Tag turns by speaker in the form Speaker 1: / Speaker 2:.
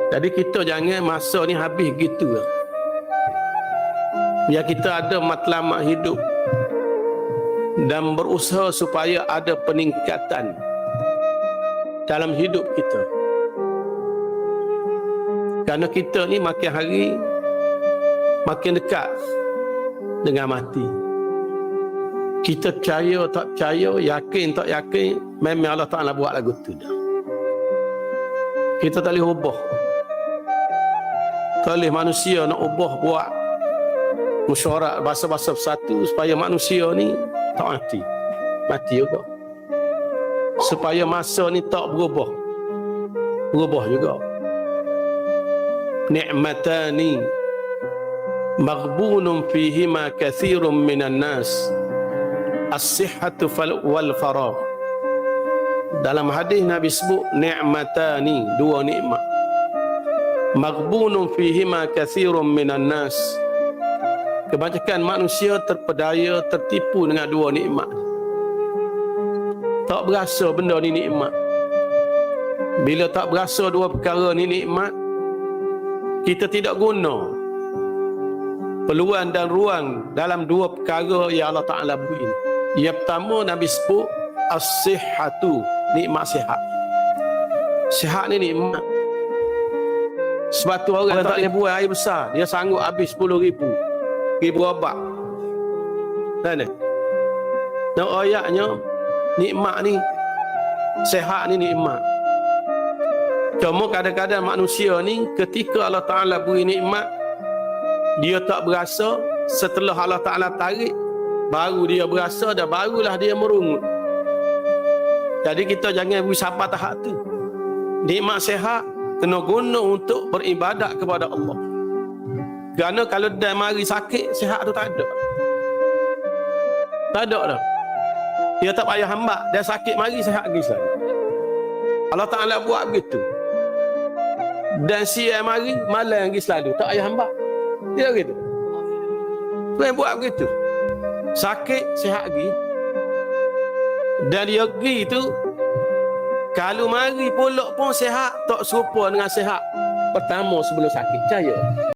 Speaker 1: Jadi kita jangan masa ni habis gitu lah. Biar kita ada matlamat hidup dan berusaha supaya ada peningkatan dalam hidup kita. Kerana kita ni makin hari makin dekat dengan mati. Kita percaya tak percaya, yakin tak yakin, memang Allah Ta'ala buat lagu tu dah. Kita tak boleh ubah. Tak boleh manusia nak ubah buat musyawarah bahasa-bahasa bersatu supaya manusia ni tak mati. Mati juga. Supaya masa ni tak berubah. Berubah juga. Ni'matani maghbunun fihima kathirun minan nas. As-sihhatu wal faragh. Dalam hadis Nabi sebut ni'matani, dua nikmat. Maghbunun fihima kathirun minan nas. Kebanyakan manusia terpedaya, tertipu dengan dua nikmat. Tak berasa benda ni nikmat. Bila tak berasa dua perkara ni nikmat, kita tidak guna peluang dan ruang dalam dua perkara yang Allah Ta'ala beri ini. Yang pertama Nabi sebut as-sihhatu, nikmat sihat. Sihat ni nikmat. Sebab tu orang tak boleh buat air besar, dia sanggup habis 10,000 obat. Kan? Dan ayatnya nikmat ni, sihat ni nikmat. Cuma kadang-kadang manusia ni ketika Allah Ta'ala beri nikmat, dia tak berasa. Setelah Allah Ta'ala tarik, baru dia berasa dan barulah dia merungut. Jadi kita jangan beri sabar tahap tu. Nikmat sihat kena guna untuk beribadat kepada Allah. Kerana kalau dia mari sakit, sihat tu tak ada. Tak ada dah. Dia tak payah hamba, dia sakit mari sihat lagi selalu. Allah Ta'ala buat begitu. Dan siang mari malam lagi selalu, tak payah hamba. Dia begitu. Dia buat begitu. Sakit sihat lagi. Dan dia pergi tu, kalau mari pulak pun sihat, tak serupa dengan sihat pertama sebelum sakit. Percaya?